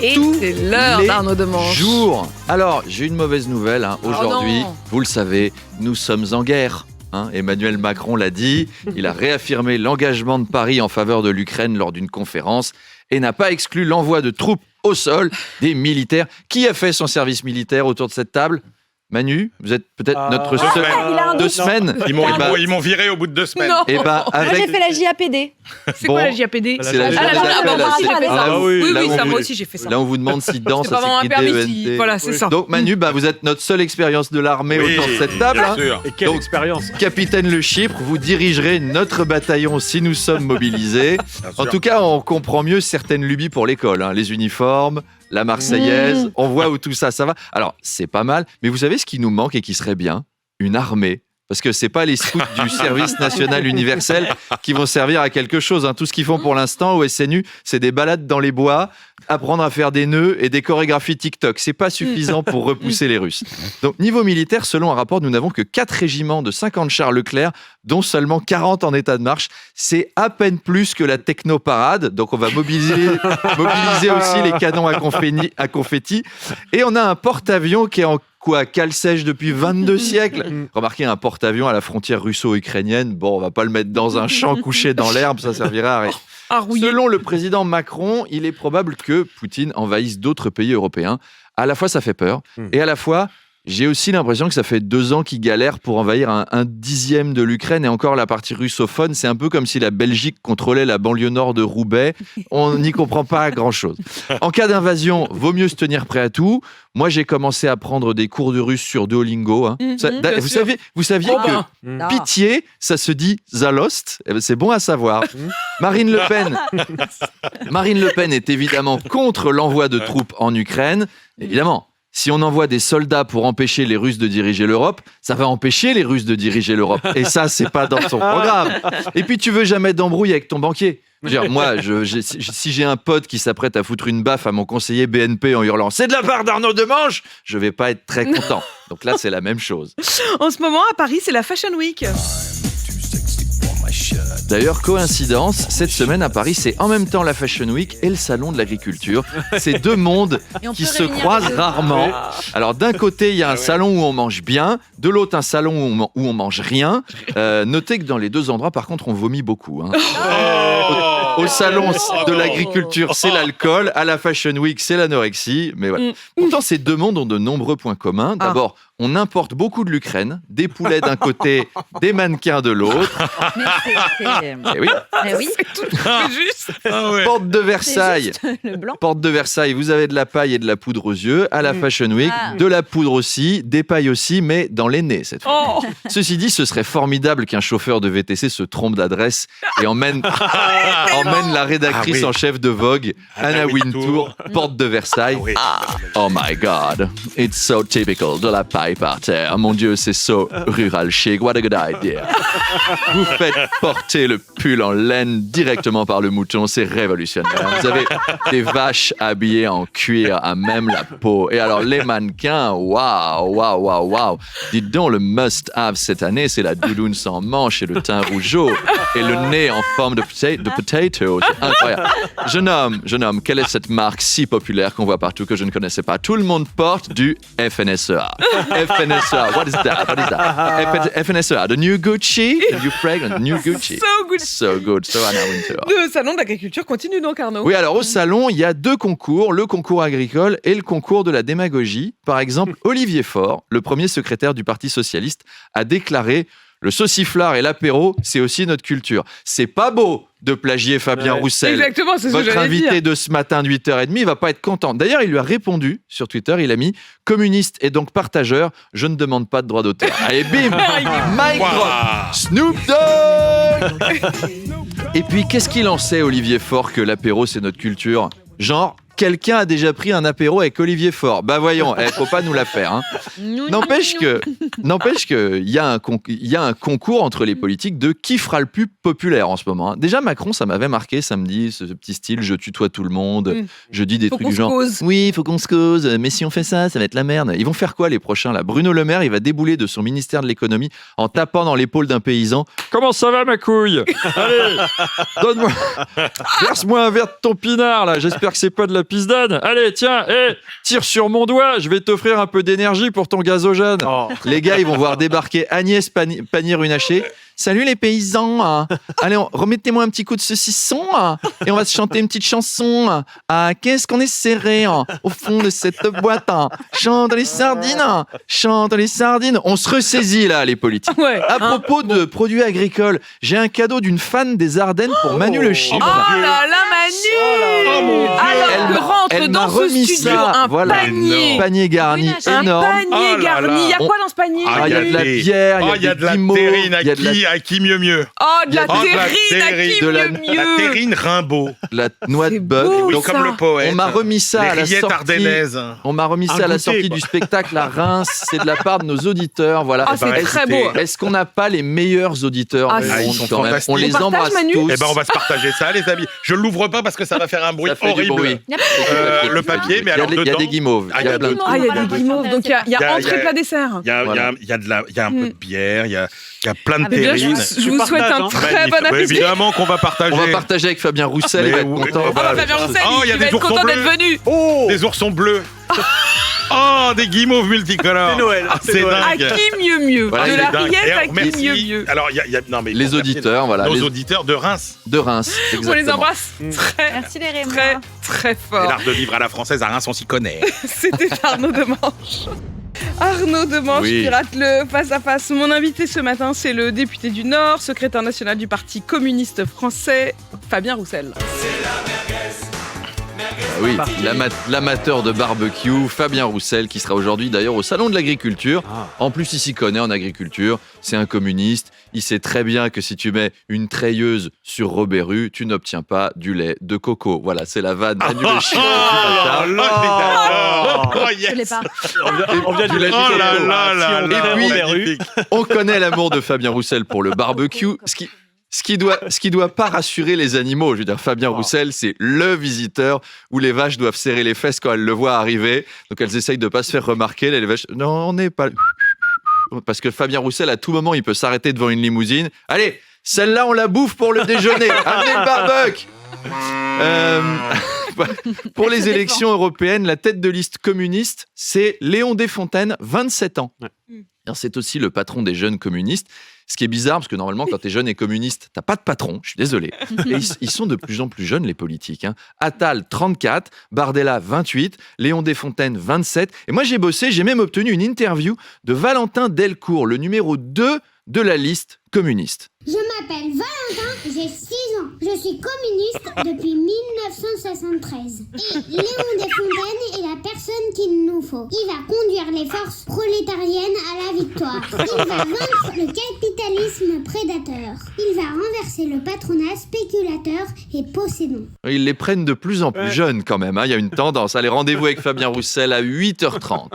Et tous c'est l'heure les d'Arnaud Demanche. jours. Alors, j'ai une mauvaise nouvelle. Aujourd'hui, non. vous le savez, nous sommes en guerre. Emmanuel Macron l'a dit. Il a réaffirmé l'engagement de Paris en faveur de l'Ukraine lors d'une conférence et n'a pas exclu l'envoi de troupes au sol, des militaires. Qui a fait son service militaire autour de cette table ? Manu, vous êtes peut-être notre seul... il a un 2 doute. semaines. Ils m'ont viré au bout de 2 semaines. Non. Et ben, Moi, j'ai avec... fait la JAPD. C'est Bon, quoi la JAPD? c'est la Ah, JAPD. bon, Là, moi aussi, j'ai fait ça. là où- Oui, là où ça, vous- moi aussi, j'ai fait ça. Là, on vous demande si dans, C'est ça pas vraiment un s'écrit permis, DENT. si... Voilà, c'est ça. Donc Manu, vous êtes notre seule expérience de l'armée Oui, autour de cette table. bien sûr. Et quelle Donc, expérience. Capitaine Le Chypre, vous dirigerez notre bataillon si nous sommes mobilisés. Bien En sûr. tout cas, on comprend mieux certaines lubies pour l'école. Les uniformes, la Marseillaise, on voit où tout ça va. Alors, c'est pas mal, mais vous savez ce qui nous manque et qui serait bien ? Une armée. Parce que c'est pas les scouts du service national universel qui vont servir à quelque chose. Tout ce qu'ils font pour l'instant au SNU, c'est des balades dans les bois, apprendre à faire des nœuds et des chorégraphies TikTok. C'est pas suffisant pour repousser les Russes. Donc, niveau militaire, selon un rapport, nous n'avons que 4 régiments de 50 chars Leclerc, dont seulement 40 en état de marche. C'est à peine plus que la technoparade. Donc, on va mobiliser aussi les canons à confetti. Et on a un porte-avions qui est en cale sèche depuis 22 siècles. Remarquez, un porte-avions à la frontière russo-ukrainienne. Bon, on va pas le mettre dans un champ couché dans l'herbe, ça servira à rien. Ah, rouillé. Selon le président Macron, il est probable que Poutine envahisse d'autres pays européens. À la fois, ça fait peur, et à la fois, j'ai aussi l'impression que ça fait 2 ans qu'il galère pour envahir un dixième de l'Ukraine, et encore la partie russophone, c'est un peu comme si la Belgique contrôlait la banlieue nord de Roubaix. On n'y comprend pas grand-chose. En cas d'invasion, vaut mieux se tenir prêt à tout. Moi, j'ai commencé à prendre des cours de russe sur Duolingo. bien Vous sûr. saviez Oh que ben. Non. pitié, ça se dit Zalost. Eh ben, c'est bon à savoir. Marine Le Pen est évidemment contre l'envoi de troupes en Ukraine. Évidemment, si on envoie des soldats pour empêcher les Russes de diriger l'Europe, ça va empêcher les Russes de diriger l'Europe. Et ça, c'est pas dans son programme. Et puis, tu veux jamais d'embrouille avec ton banquier. Je veux dire, moi, si j'ai un pote qui s'apprête à foutre une baffe à mon conseiller BNP en hurlant « C'est de la part d'Arnaud Demanche !» je vais pas être très content. Donc là, c'est la même chose. En ce moment, à Paris, c'est la Fashion Week. D'ailleurs, coïncidence, cette semaine à Paris, c'est en même temps la Fashion Week et le Salon de l'Agriculture. C'est 2 mondes Et on qui peut se réunir croisent les deux. rarement. Alors, d'un côté, il y a un salon où on mange bien, de l'autre, un salon où on mange rien. Notez que dans les 2 endroits, par contre, on vomit beaucoup. Au salon de l'agriculture, c'est l'alcool. À la Fashion Week, c'est l'anorexie. Mais voilà. Pourtant, ces 2 mondes ont de nombreux points communs. D'abord, on importe beaucoup de l'Ukraine, des poulets d'un côté, des mannequins de l'autre. Mais Eh oui. mais oui, C'est juste. Ah ouais. Porte de c'est Versailles. juste le blanc. Porte de Versailles, vous avez de la paille et de la poudre aux yeux. À la Fashion Week, Ah. de la poudre aussi, des pailles aussi, mais dans les nez cette fois. Oh. Ceci dit, ce serait formidable qu'un chauffeur de VTC se trompe d'adresse et emmène la rédactrice Ah oui. en chef de Vogue, Anna Wintour, porte de Versailles. Oui. Oh my God, it's so typical, de la paille par terre. Mon Dieu, c'est so rural chic, what a good idea. Vous faites porter le pull en laine directement par le mouton, c'est révolutionnaire. Vous avez des vaches habillées en cuir à même la peau. Et alors, les mannequins, waouh. Dites donc, le must-have cette année, c'est la doudoune sans manches et le teint rougeau et le nez en forme de potato. C'est incroyable. Jeune homme, quelle est cette marque si populaire qu'on voit partout que je ne connaissais pas? Tout le monde porte du FNSEA. FNSEA, what is that? FNSEA, the new Gucci, the new fragrance, new Gucci. So good. So good, so Anna Wintour. Le salon de l'agriculture continue donc, Arnaud. Oui, alors au salon, il y a 2 concours, le concours agricole et le concours de la démagogie. Par exemple, Olivier Faure, le premier secrétaire du Parti socialiste, a déclaré « Le sauciflard et l'apéro, c'est aussi notre culture. C'est pas beau de plagier Fabien Roussel. Exactement, c'est ce que Votre j'allais invité dire. de ce matin de 8h30, il va pas être content. » D'ailleurs, il lui a répondu sur Twitter, il a mis « Communiste et donc partageur, je ne demande pas de droit d'auteur. » Allez, bim, mic drop, Snoop Dogg. Et puis, qu'est-ce qu'il en sait, Olivier Faure, que l'apéro, c'est notre culture? Genre, quelqu'un a déjà pris un apéro avec Olivier Faure. Bah voyons, faut pas nous la faire. N'empêche que il y a un concours entre les politiques de qui fera le plus populaire en ce moment. Déjà, Macron, ça m'avait marqué samedi, ce petit style, je tutoie tout le monde, je dis des Faut trucs qu'on du se genre. cause. Oui, il faut qu'on se cause, mais si on fait ça, ça va être la merde. Ils vont faire quoi les prochains là? Bruno Le Maire, il va débouler de son ministère de l'économie en tapant dans l'épaule d'un paysan. Comment ça va ma couille? Allez, donne-moi, verse-moi un verre de ton pinard là. J'espère que c'est pas de la pisdonne. Allez, tiens, tire sur mon doigt, je vais t'offrir un peu d'énergie pour ton gazogène. Oh. Les gars, ils vont voir débarquer Agnès Pannier-Runacher. Salut les paysans. Allez, remettez-moi un petit coup de saucisson et on va se chanter une petite chanson. Qu'est-ce qu'on est serré au fond de cette boîte. Chante les sardines. Chante les sardines. On se ressaisit là, les politiques. Ouais. À propos de produits agricoles, j'ai un cadeau d'une fan des Ardennes pour Manu le Chypre. Oh là là, Manu Oh mon Dieu. Alors, rentre elle dans m'a ce remis studio ça, un voilà. panier. Panier garni Un énorme. panier Oh là garni. Il y a là. quoi dans ce panier Ah, il y a de la bière, il y a de la guimauves, terrine. il y a de la À qui mieux mieux. Oh, de la Il y a de la terrine, à qui de la- mieux La mieux terrine Rimbaud. la noix de C'est bœuf. beau. Oui, ça. comme le poète. On m'a remis ça à Les la rillettes sortie. ardennaises. On m'a remis Un ça à la goûter, sortie quoi. du spectacle à Reims. C'est de la part de nos auditeurs. Voilà. Ah, c'est bah, très écoutez, beau. Est-ce qu'on n'a pas les meilleurs auditeurs Ah, du si. monde Ils sont quand même? fantastiques. On les On partage, embrasse Manu tous. Eh ben, on va se partager ça, les amis. Je l'ouvre pas parce que ça va faire un bruit Ça fait du horrible. bruit. Le papier, mais Il y a alors des- il y a dedans, des guimauves. Ah, Il y a plein de Ah, il y a Voilà, des guimauves. Donc, il y a Il y a- entrée, plat, dessert. il y a un peu de bière, il y a plein de Eh bien, terrine. je vous souhaite un partage, hein. très bon Magnifique. appétit. Évidemment qu'on va partager. On va partager avec Fabien Roussel. Il va Mais être où- content. mais Ah bah, Fabien Roussel, Oh, il y a il des va être oursons content bleus. d'être venu. Oh. Des oursons bleus. Oh, des guimauves multicolores. C'est Noël, Ah, c'est c'est Noël. À dingue. qui mieux mieux Voilà, De il la est dingue. rillette Et à alors, qui merci. mieux mieux Alors, non, mais Les merci. auditeurs, voilà. Nos Les auditeurs de Reims. de Reims. On les exactement. embrasse très, Merci les Rémois. très, très Et fort. l'art de vivre à la française à Reims, on s'y connaît. C'était Arnaud Demanche. Arnaud Demanche, Oui. pirate le face à face. Mon invité ce matin, c'est le député du Nord, secrétaire national du Parti communiste français, Fabien Roussel. Ah oui, l'amateur de barbecue, Fabien Roussel, qui sera aujourd'hui d'ailleurs au Salon de l'Agriculture. Ah. En plus, il s'y connaît en agriculture, c'est un communiste. Il sait très bien que si tu mets une treilleuse sur Robert Rue, tu n'obtiens pas du lait de coco. Voilà, c'est la vanne. Manu le Chypre du matin. Oh, Je l'ai pas. On vient du lait. Oh là là là Si on là. est Et puis- Robert Rue. magnifique. On connaît l'amour de Fabien Roussel pour le barbecue, ce qui doit pas rassurer les animaux. Je veux dire, Fabien Roussel, c'est le visiteur où les vaches doivent serrer les fesses quand elles le voient arriver. Donc elles essayent de pas se faire remarquer. Là, les vaches, non, on n'est pas. Parce que Fabien Roussel, à tout moment, il peut s'arrêter devant une limousine. Allez, celle-là, on la bouffe pour le déjeuner. Amenez le barbecue. Pour les élections européennes, la tête de liste communiste, c'est Léon Desfontaines, 27 ans. Ouais. Alors, c'est aussi le patron des jeunes communistes. Ce qui est bizarre, parce que normalement, quand tu es jeune et communiste, t'as pas de patron, je suis désolé. Et ils sont de plus en plus jeunes, les politiques. Hein. Attal, 34, Bardella, 28, Léon Desfontaines, 27. Et moi, j'ai bossé, j'ai même obtenu une interview de Valentin Delcourt, le numéro 2 de la liste communiste. Je m'appelle Valentin, j'ai 6 ans. Je suis communiste depuis 1973. Et Léon Desfontaines est la personne qu'il nous faut. Il va conduire les forces prolétariennes à la victoire. Il va vaincre le capitalisme prédateur. Il va renverser le patronat spéculateur et possédant. Ils les prennent de plus en plus Ouais. jeunes quand même. Hein. Il y a une tendance. Allez, rendez-vous avec Fabien Roussel à 8h30.